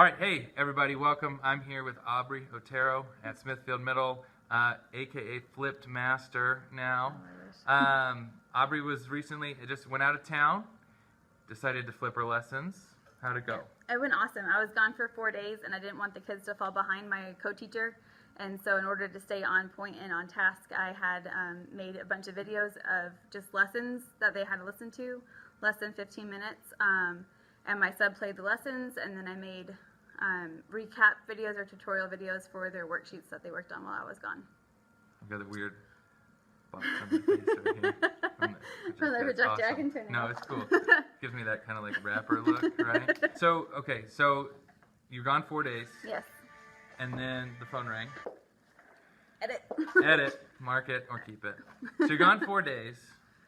All right, hey everybody, welcome. I'm here with Aubrey Otero at Smithfield Middle, aka Flipped Master now. Aubrey was recently, just went out of town, decided to flip her lessons. How'd it go? It went awesome. I was gone for 4 days and I didn't want the kids to fall behind my co-teacher. And so in order to stay on point and on task, I had made a bunch of videos of just lessons that they had to listen to, less than 15 minutes. And my sub played the lessons, and then I made recap videos or tutorial videos for their worksheets that they worked on while I was gone. I've got a weird box on my face right here. From the projector, awesome. I can turn it No, off. it's cool. Gives me that kind of like rapper look, right? So, okay, so you're gone 4 days. Yes. And then the phone rang. Edit. Edit, mark it, or keep it. So you're gone 4 days,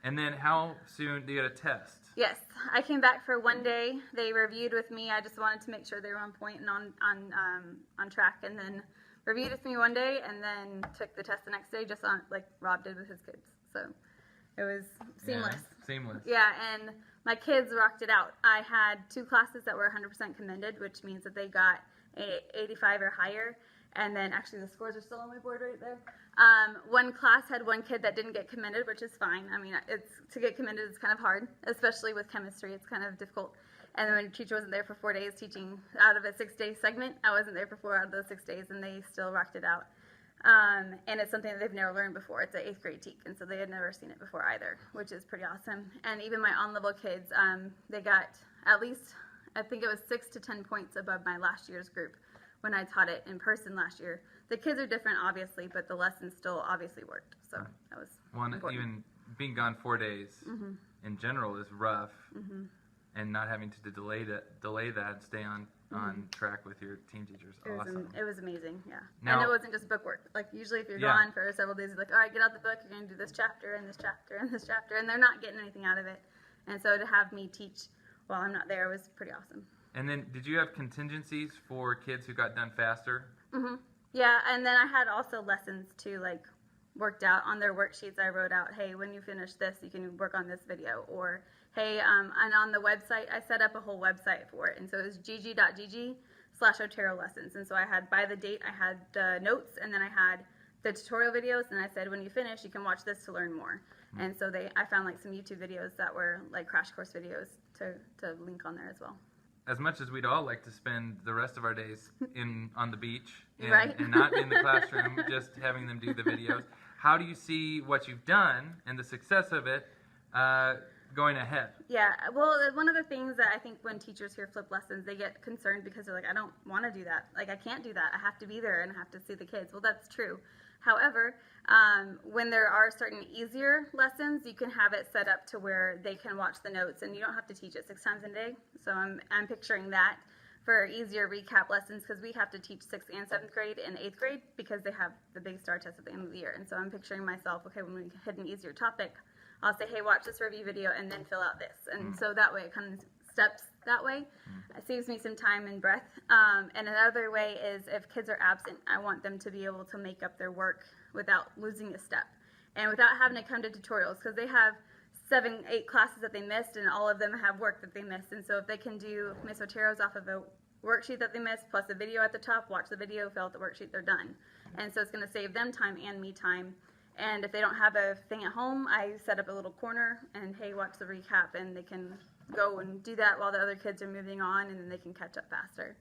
and then how soon do you get a test? Yes, I came back for 1 day. They reviewed with me. I just wanted to make sure they were on point and on track, and then reviewed with me 1 day, and then took the test the next day, just on like Rob did with his kids. So it was seamless. Yeah, seamless. Yeah, and my kids rocked it out. I had 2 classes that were 100% commended, which means that they got 85 or higher. And then actually the scores are still on my board right there. One class had 1 kid that didn't get commended, which is fine. I mean, to get commended is kind of hard, especially with chemistry. It's kind of difficult. And then when your teacher wasn't there for 4 days teaching out of a 6-day segment, I wasn't there for 4 out of those 6 days, and they still rocked it out. And it's something that they've never learned before. It's an 8th grade teak, and so they had never seen it before either, which is pretty awesome. And even my on-level kids, they got at least, I think it was 6 to 10 points above my last year's group when I taught it in person last year. The kids are different, obviously, but the lessons still obviously worked. So that was important. Even being gone 4 days in general is rough, and not having to delay that and stay on track with your team teachers. Awesome. It was amazing, yeah. Now, and it wasn't just book work. Like usually if you're gone for several days, you're like, all right, get out the book, you're going to do this chapter and this chapter and this chapter, and they're not getting anything out of it. And so to have me teach while I'm not there was pretty awesome. And then, did you have contingencies for kids who got done faster? Yeah, and then I had also lessons too, like worked out on their worksheets. I wrote out, hey, when you finish this, you can work on this video. Or, hey, and on the website, I set up a whole website for it. And so it was gg.gg/Otero lessons. And so I had, by the date, I had the notes, and then I had the tutorial videos, and I said, when you finish, you can watch this to learn more. And so I found like some YouTube videos that were like crash course videos to link on there as well. As much as we'd all like to spend the rest of our days on the beach right. and not in the classroom, just having them do the videos, how do you see what you've done and the success of it going ahead? Yeah, well, one of the things that I think when teachers hear flip lessons, they get concerned because they're like, I don't want to do that. Like, I can't do that. I have to be there and I have to see the kids. Well, that's true. However, when there are certain easier lessons, you can have it set up to where they can watch the notes, and you don't have to teach it 6 times a day. So I'm picturing that for easier recap lessons, because we have to teach 6th and 7th grade and 8th grade because they have the big STAR test at the end of the year. And so I'm picturing myself, okay, when we hit an easier topic, I'll say, hey, watch this review video and then fill out this. And so that way it kind of steps that way. It saves me some time and breath. And another way is if kids are absent, I want them to be able to make up their work without losing a step and without having to come to tutorials, because they have 7, 8 classes that they missed, and all of them have work that they missed. And so if they can do Miss Otero's off of a worksheet that they missed plus a video at the top, watch the video, fill out the worksheet, they're done. And so it's going to save them time and me time. And if they don't have a thing at home, I set up a little corner and, hey, watch the recap, and they can go and do that while the other kids are moving on, and then they can catch up faster.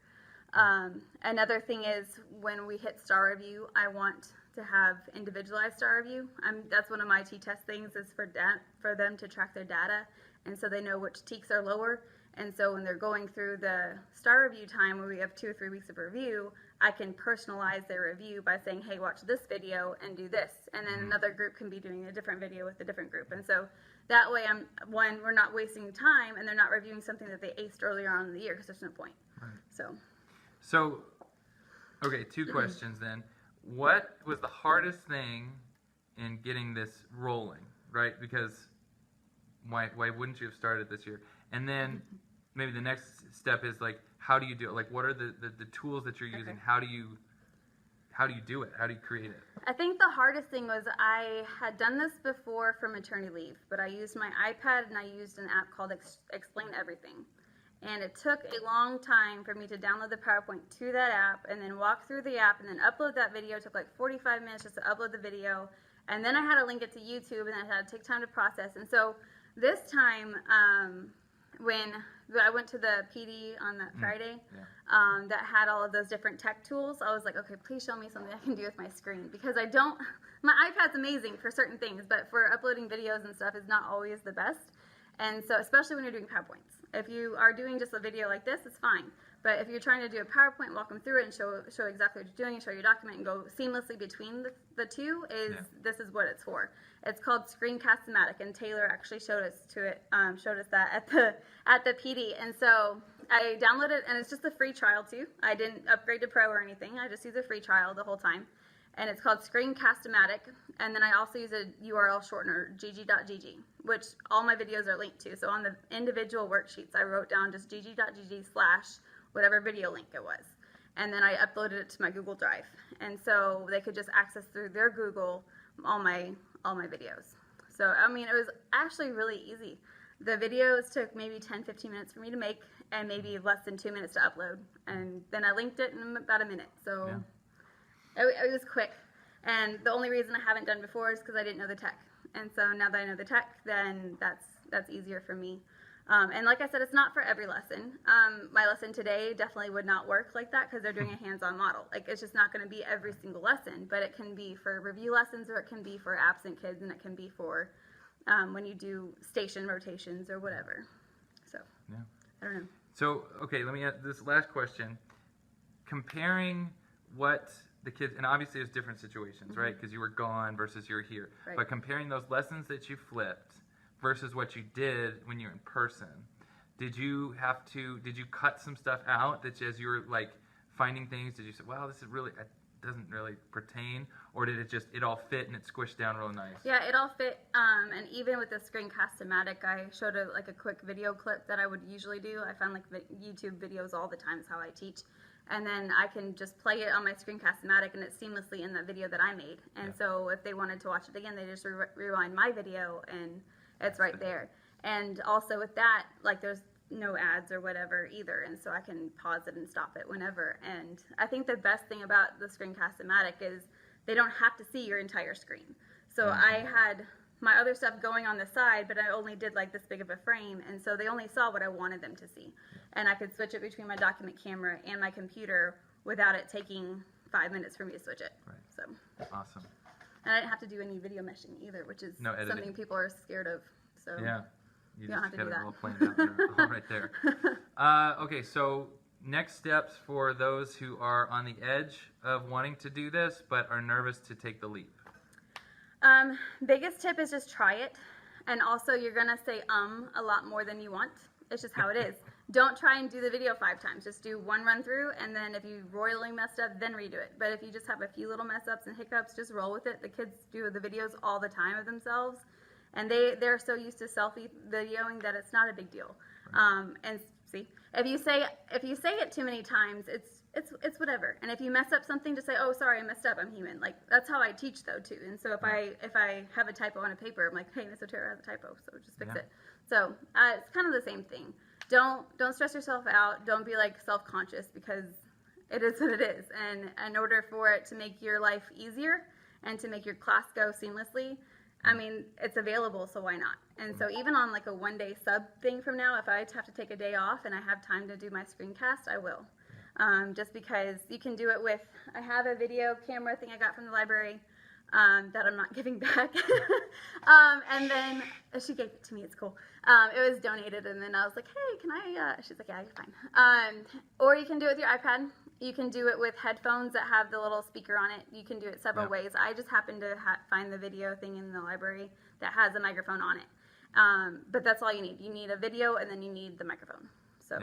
Another thing is when we hit STAR review, I want to have individualized STAR review. That's one of my T-test things, is for them to track their data, and so they know which teaks are lower. And so when they're going through the STAR review time, where we have 2 or 3 weeks of review, I can personalize their review by saying, hey, watch this video and do this. And then another group can be doing a different video with a different group. And so that way, we're not wasting time, and they're not reviewing something that they aced earlier on in the year, because there's no point. Right. So, okay, 2 questions then. What was the hardest thing in getting this rolling, right? Because why wouldn't you have started this year? And then maybe the next step is like, how do you do it? Like, what are the tools that you're using? How do you do it? How do you create it? I think the hardest thing was I had done this before for maternity leave, but I used my iPad and I used an app called Explain Everything. And it took a long time for me to download the PowerPoint to that app and then walk through the app and then upload that video. It took like 45 minutes just to upload the video. And then I had to link it to YouTube, and I had to take time to process. And so this time, when I went to the PD on that Friday, that had all of those different tech tools, I was like, okay, please show me something I can do with my screen. Because my iPad's amazing for certain things, but for uploading videos and stuff is not always the best. And so, especially when you're doing PowerPoints. If you are doing just a video like this, it's fine. But if you're trying to do a PowerPoint, walk them through it and show exactly what you're doing and show your document and go seamlessly between the two, this is what it's for. It's called Screencast-O-Matic, and Taylor actually showed us that at the PD. And so I downloaded it, and it's just a free trial too. I didn't upgrade to Pro or anything. I just use a free trial the whole time. And it's called Screencast-O-Matic, and then I also use a URL shortener, gg.gg, which all my videos are linked to. So on the individual worksheets, I wrote down just gg.gg/ whatever video link it was. And then I uploaded it to my Google Drive. And so they could just access through their Google all my videos. So, I mean, it was actually really easy. The videos took maybe 10-15 minutes for me to make and maybe less than 2 minutes to upload. And then I linked it in about a minute. So it was quick. And the only reason I haven't done before is because I didn't know the tech. And so now that I know the tech, then that's easier for me. And like I said, it's not for every lesson. My lesson today definitely would not work like that because they're doing a hands-on model. Like, it's just not going to be every single lesson, but it can be for review lessons, or it can be for absent kids, and it can be for when you do station rotations or whatever. So, I don't know. So, okay, let me ask this last question. Comparing what the kids, and obviously there's different situations, right? Because you were gone versus you were here. Right. But comparing those lessons that you flipped versus what you did when you were in person, did you cut some stuff out that as you were like finding things, did you say, wow, this is really, it doesn't really pertain, or did it all fit and it squished down real nice? Yeah, it all fit, and even with the Screencast-O-Matic, I showed a quick video clip that I would usually do. I find like YouTube videos all the time is how I teach. And then I can just play it on my Screencast-O-Matic, and it's seamlessly in the video that I made. And so if they wanted to watch it again, they just rewind my video, and it's right there. And also with that, like, there's no ads or whatever either, and so I can pause it and stop it whenever. And I think the best thing about the Screencast-O-Matic is they don't have to see your entire screen. So I had my other stuff going on the side, but I only did like this big of a frame, and so they only saw what I wanted them to see. And I could switch it between my document camera and my computer without it taking 5 minutes for me to switch it. Right. So awesome. And I didn't have to do any video meshing either, which is something people are scared of. So yeah, you don't have to do that. It all planned out there, all right there. Okay, so next steps for those who are on the edge of wanting to do this but are nervous to take the leap. Biggest tip is just try it, and also you're gonna say a lot more than you want. It's just how it is. Don't try and do the video 5 times. Just do one run through, and then if you royally messed up, then redo it. But if you just have a few little mess ups and hiccups, just roll with it. The kids do the videos all the time of themselves, and they're so used to selfie videoing that it's not a big deal. And see, if you say it too many times, it's whatever. And if you mess up something, just say, oh, sorry, I messed up, I'm human. Like, that's how I teach though too. And so if I have a typo on a paper, I'm like, hey, Miss Otero has a typo, so just fix it. So it's kind of the same thing. Don't stress yourself out. Don't be like self-conscious, because it is what it is. And in order for it to make your life easier and to make your class go seamlessly, I mean, it's available, so why not? And so even on like a 1-day sub thing from now, if I have to take a day off and I have time to do my screencast, I will. Just because you can do it with, I have a video camera thing I got from the library that I'm not giving back. And then she gave it to me, it's cool. It was donated, and then I was like, hey, can I, she's like, yeah, you're fine. Or you can do it with your iPad. You can do it with headphones that have the little speaker on it. You can do it several ways. I just happened to find the video thing in the library that has a microphone on it. But that's all you need. You need a video, and then you need the microphone. So,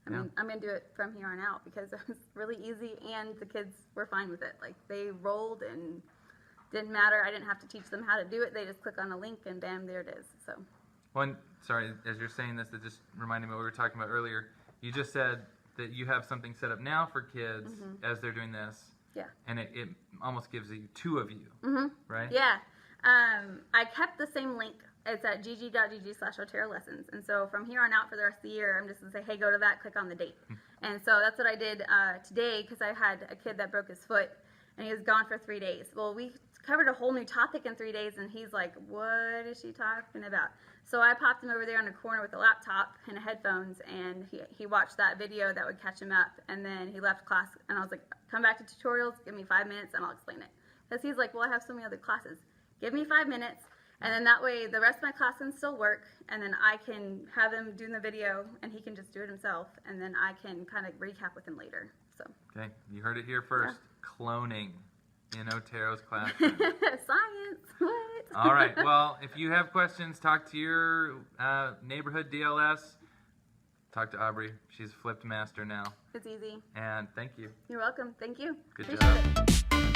I mean, I'm going to do it from here on out because it was really easy, and the kids were fine with it. Like, they rolled and didn't matter. I didn't have to teach them how to do it. They just click on a link, and bam, there it is. So. Well, sorry, as you're saying this, it just reminded me of what we were talking about earlier. You just said that you have something set up now for kids as they're doing this. Yeah. And it almost gives you 2 of you, right? Yeah. I kept the same link It's at gg.gg/Otero lessons. And so from here on out for the rest of the year, I'm just going to say, hey, go to that, click on the date. And so that's what I did today, because I had a kid that broke his foot, and he was gone for 3 days. Well, we covered a whole new topic in 3 days, and he's like, what is she talking about? So I popped him over there in a corner with a laptop and headphones, and he watched that video that would catch him up, and then he left class, and I was like, come back to tutorials, give me 5 minutes, and I'll explain it. Because he's like, well, I have so many other classes. Give me 5 minutes, and then that way the rest of my class can still work, and then I can have him do the video, and he can just do it himself, and then I can kind of recap with him later. So. Okay, you heard it here first. Yeah. Cloning in Otero's class. Science, what? All right, well, if you have questions, talk to your neighborhood DLS. Talk to Aubrey. She's a flipped master now. It's easy. And thank you. You're welcome. Thank you. Good Appreciate job. it.